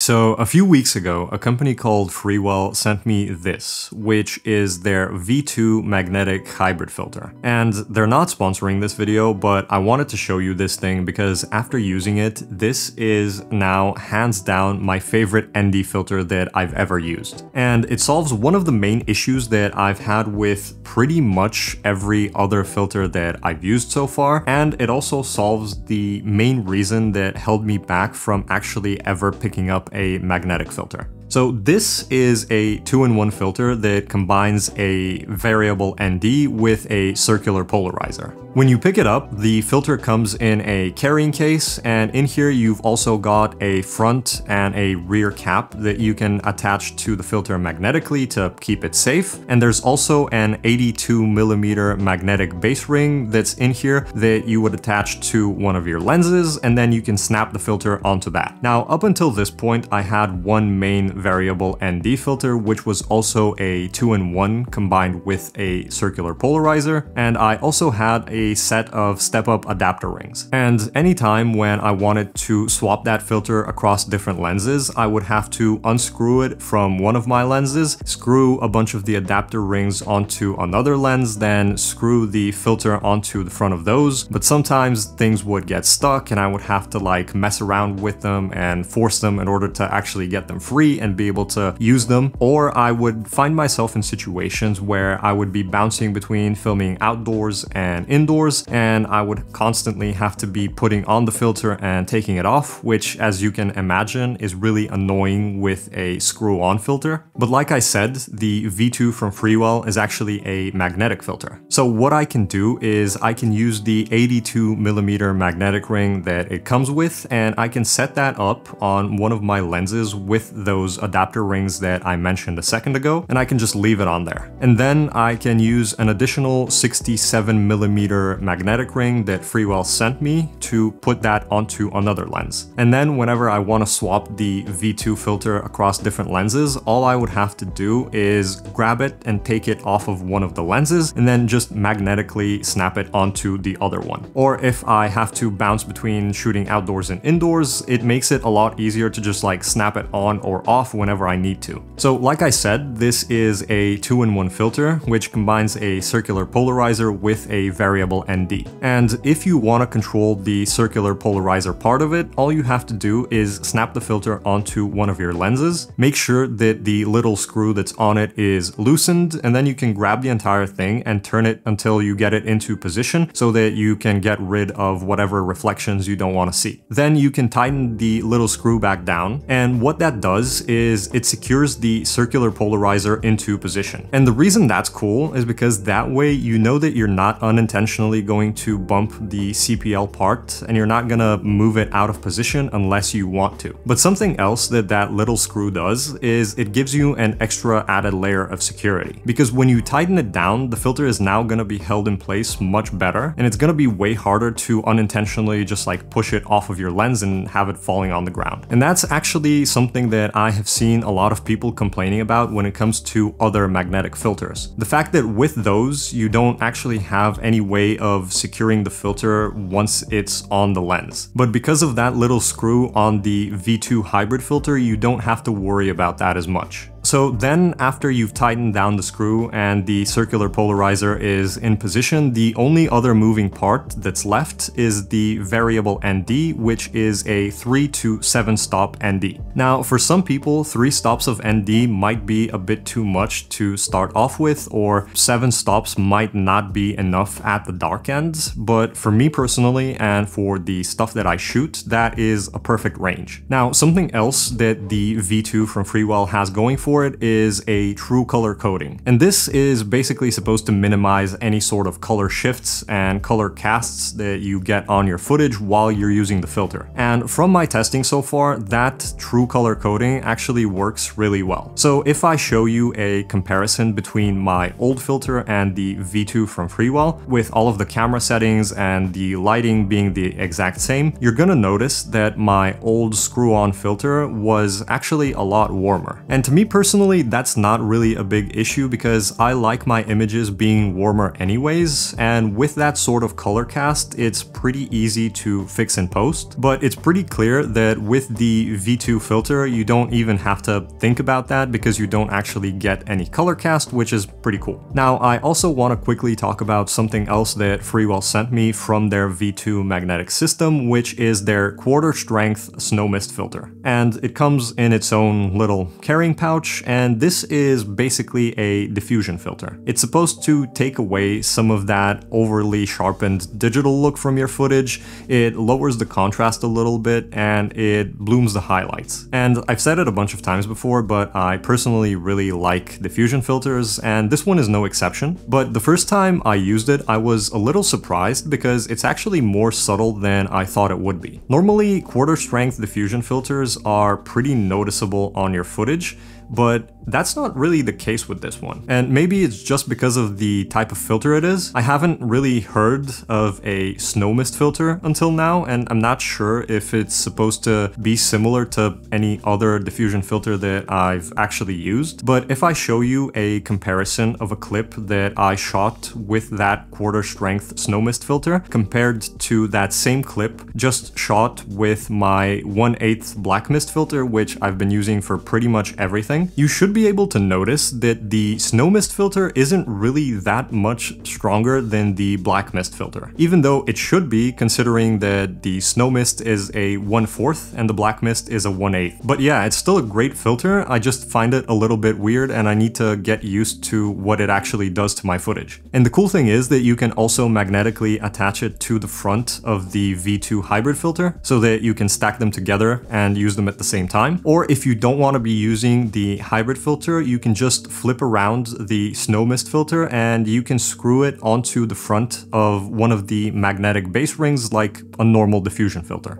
So a few weeks ago, a company called Freewell sent me this, which is their V2 magnetic hybrid filter. And they're not sponsoring this video, but I wanted to show you this thing because after using it, this is now hands down my favorite ND filter that I've ever used. And it solves one of the main issues that I've had with pretty much every other filter that I've used so far. And it also solves the main reason that held me back from actually ever picking up a magnetic filter. So this is a 2-in-1 filter that combines a variable ND with a circular polarizer. When you pick it up, the filter comes in a carrying case, and in here you've also got a front and a rear cap that you can attach to the filter magnetically to keep it safe. And there's also an 82mm magnetic base ring that's in here that you would attach to one of your lenses, and then you can snap the filter onto that. Now, up until this point, I had one main variable ND filter, which was also a 2-in-1 combined with a circular polarizer, and I also had a set of step-up adapter rings. And anytime when I wanted to swap that filter across different lenses, I would have to unscrew it from one of my lenses, screw a bunch of the adapter rings onto another lens, then screw the filter onto the front of those. But sometimes things would get stuck and I would have to like mess around with them and force them in order to actually get them free and be able to use them. Or I would find myself in situations where I would be bouncing between filming outdoors and indoors, and I would constantly have to be putting on the filter and taking it off, which, as you can imagine, is really annoying with a screw-on filter. But like I said, the V2 from Freewell is actually a magnetic filter. So what I can do is I can use the 82mm magnetic ring that it comes with, and I can set that up on one of my lenses with those adapter rings that I mentioned a second ago, and I can just leave it on there. And then I can use an additional 67mm magnetic ring that Freewell sent me to put that onto another lens. And then whenever I want to swap the V2 filter across different lenses, all I would have to do is grab it and take it off of one of the lenses and then just magnetically snap it onto the other one. Or if I have to bounce between shooting outdoors and indoors, it makes it a lot easier to just like snap it on or off whenever I need to. So like I said, this is a 2-in-1 filter, which combines a circular polarizer with a variable ND. And if you want to control the circular polarizer part of it, all you have to do is snap the filter onto one of your lenses, make sure that the little screw that's on it is loosened, and then you can grab the entire thing and turn it until you get it into position so that you can get rid of whatever reflections you don't want to see. Then you can tighten the little screw back down, and what that does is it secures the circular polarizer into position. And the reason that's cool is because that way you know that you're not unintentionally going to bump the CPL part, and you're not gonna move it out of position unless you want to. But something else that that little screw does is it gives you an extra added layer of security, because when you tighten it down, the filter is now gonna be held in place much better, and it's gonna be way harder to unintentionally just like push it off of your lens and have it falling on the ground. And that's actually something that I have seen a lot of people complaining about when it comes to other magnetic filters. The fact that with those, you don't actually have any way of securing the filter once it's on the lens. But because of that little screw on the V2 hybrid filter, you don't have to worry about that as much. So then after you've tightened down the screw and the circular polarizer is in position, the only other moving part that's left is the variable ND, which is a 3 to 7 stop ND. Now, for some people, 3 stops of ND might be a bit too much to start off with, or 7 stops might not be enough at the dark end. But for me personally, and for the stuff that I shoot, that is a perfect range. Now, something else that the V2 from Freewell has going for it is a true color coding. And this is basically supposed to minimize any sort of color shifts and color casts that you get on your footage while you're using the filter. And from my testing so far, that true color coding actually works really well. So if I show you a comparison between my old filter and the V2 from Freewell, with all of the camera settings and the lighting being the exact same, you're gonna notice that my old screw-on filter was actually a lot warmer. And to me personally, personally, that's not really a big issue because I like my images being warmer anyways, and with that sort of color cast, it's pretty easy to fix in post. But it's pretty clear that with the V2 filter, you don't even have to think about that because you don't actually get any color cast, which is pretty cool. Now, I also want to quickly talk about something else that Freewell sent me from their V2 magnetic system, which is their quarter strength snow mist filter. And it comes in its own little carrying pouch, and this is basically a diffusion filter. It's supposed to take away some of that overly sharpened digital look from your footage. It lowers the contrast a little bit and it blooms the highlights. And I've said it a bunch of times before, but I personally really like diffusion filters, and this one is no exception. But the first time I used it, I was a little surprised because it's actually more subtle than I thought it would be. Normally, quarter strength diffusion filters are pretty noticeable on your footage, but that's not really the case with this one. And maybe it's just because of the type of filter it is. I haven't really heard of a snow mist filter until now, and I'm not sure if it's supposed to be similar to any other diffusion filter that I've actually used. But if I show you a comparison of a clip that I shot with that quarter strength snow mist filter compared to that same clip just shot with my 1/8 black mist filter, which I've been using for pretty much everything, you should be able to notice that the snow mist filter isn't really that much stronger than the black mist filter, even though it should be, considering that the snow mist is a 1/4 and the black mist is a 1/8. But yeah, it's still a great filter. I just find it a little bit weird and I need to get used to what it actually does to my footage. And the cool thing is that you can also magnetically attach it to the front of the V2 hybrid filter so that you can stack them together and use them at the same time. Or if you don't want to be using the hybrid filter, you can just flip around the snow mist filter and you can screw it onto the front of one of the magnetic base rings like a normal diffusion filter.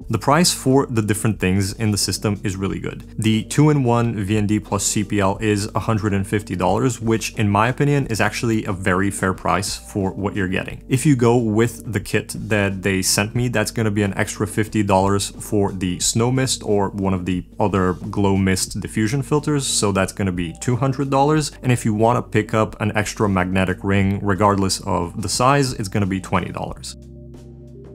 The price for the different things in the system is really good. The 2-in-1 VND plus CPL is $150, which in my opinion is actually a very fair price for what you're getting. If you go with the kit that they sent me, that's going to be an extra $50 for the snow mist or one of the other glow mist diffusion filters, so that's going to be $200. And if you want to pick up an extra magnetic ring, regardless of the size, it's going to be $20.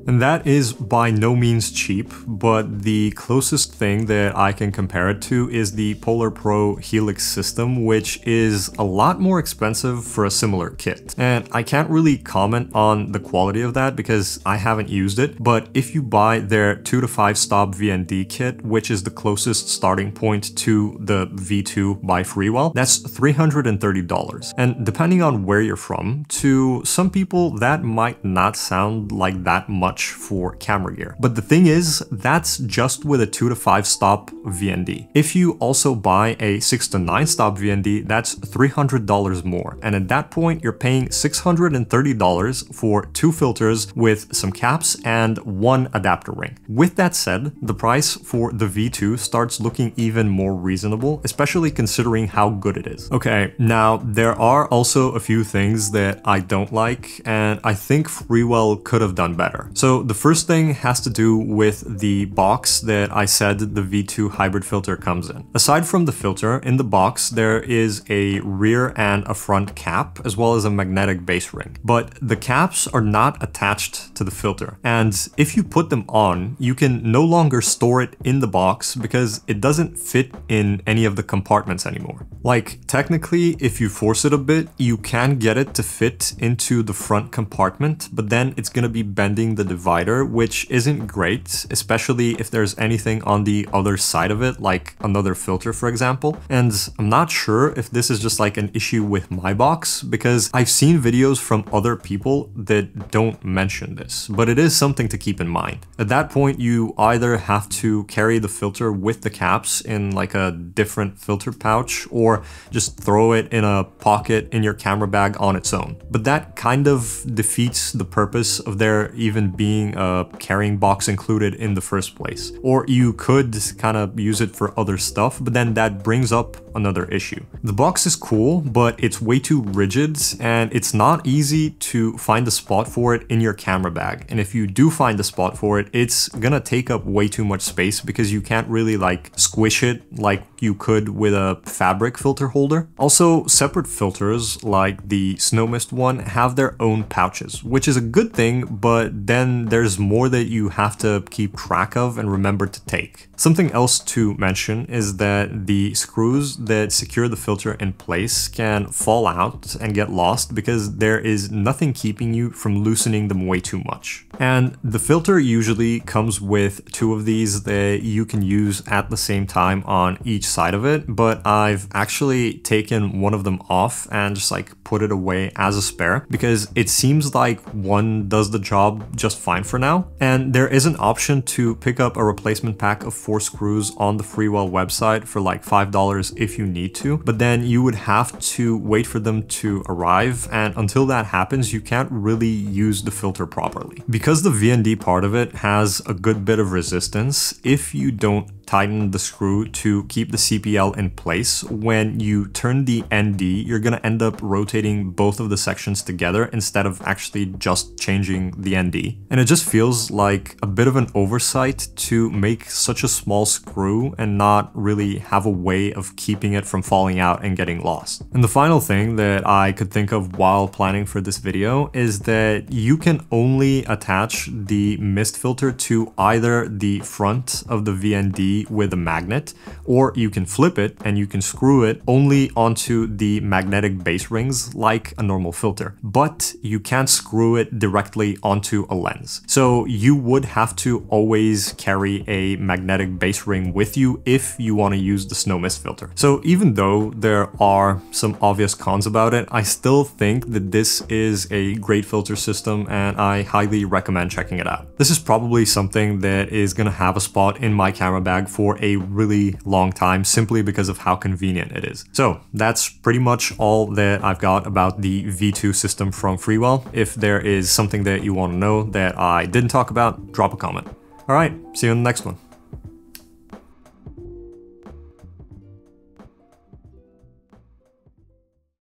And that is by no means cheap, but the closest thing that I can compare it to is the Polar Pro Helix system, which is a lot more expensive for a similar kit. And I can't really comment on the quality of that because I haven't used it, but if you buy their 2 to 5 stop VND kit, which is the closest starting point to the V2 by Freewell, that's $330. And depending on where you're from, to some people that might not sound like that much for camera gear. But the thing is, that's just with a 2 to 5 stop VND. If you also buy a 6 to 9 stop VND, that's $300 more. And at that point, you're paying $630 for 2 filters with some caps and 1 adapter ring. With that said, the price for the V2 starts looking even more reasonable, especially considering how good it is. Okay, now there are also a few things that I don't like, and I think Freewell could have done better. So the first thing has to do with the box that I said the V2 hybrid filter comes in. Aside from the filter, in the box there is a rear and a front cap, as well as a magnetic base ring. But the caps are not attached to the filter. And if you put them on, you can no longer store it in the box because it doesn't fit in any of the compartments anymore. Like, technically, if you force it a bit, you can get it to fit into the front compartment, but then it's gonna be bending the divider, which isn't great, especially if there's anything on the other side of it, like another filter, for example. And I'm not sure if this is just like an issue with my box, because I've seen videos from other people that don't mention this, but it is something to keep in mind. At that point, you either have to carry the filter with the caps in like a different filter pouch, or just throw it in a pocket in your camera bag on its own. But that kind of defeats the purpose of there even being a carrying box included in the first place. Or you could kind of use it for other stuff, but then that brings up another issue. The box is cool, but it's way too rigid and it's not easy to find a spot for it in your camera bag. And if you do find a spot for it, it's gonna take up way too much space because you can't really like squish it like you could with a fabric filter holder. Also, separate filters like the Snow Mist one have their own pouches, which is a good thing, but then there's more that you have to keep track of and remember to take. Something else to mention is that the screws that secure the filter in place can fall out and get lost because there is nothing keeping you from loosening them way too much. And the filter usually comes with two of these that you can use at the same time on each side of it, but I've actually taken one of them off and just like put it away as a spare because it seems like one does the job just fine for now. And there is an option to pick up a replacement pack of 4 screws on the Freewell website for like $5 if you need to, but then you would have to wait for them to arrive, and until that happens you can't really use the filter properly. Because the VND part of it has a good bit of resistance, if you don't tighten the screw to keep the CPL in place, when you turn the ND, you're gonna end up rotating both of the sections together instead of actually just changing the ND. And it just feels like a bit of an oversight to make such a small screw and not really have a way of keeping it from falling out and getting lost. And the final thing that I could think of while planning for this video is that you can only attach the mist filter to either the front of the VND with a magnet, or you can flip it and you can screw it only onto the magnetic base rings like a normal filter, but you can't screw it directly onto a lens. So you would have to always carry a magnetic base ring with you if you want to use the Snow Mist filter. So even though there are some obvious cons about it, I still think that this is a great filter system and I highly recommend checking it out. This is probably something that is gonna have a spot in my camera bag for a really long time simply because of how convenient it is. So that's pretty much all that I've got about the V2 system from Freewell. If there is something that you want to know that I didn't talk about, drop a comment. All right, see you in the next one.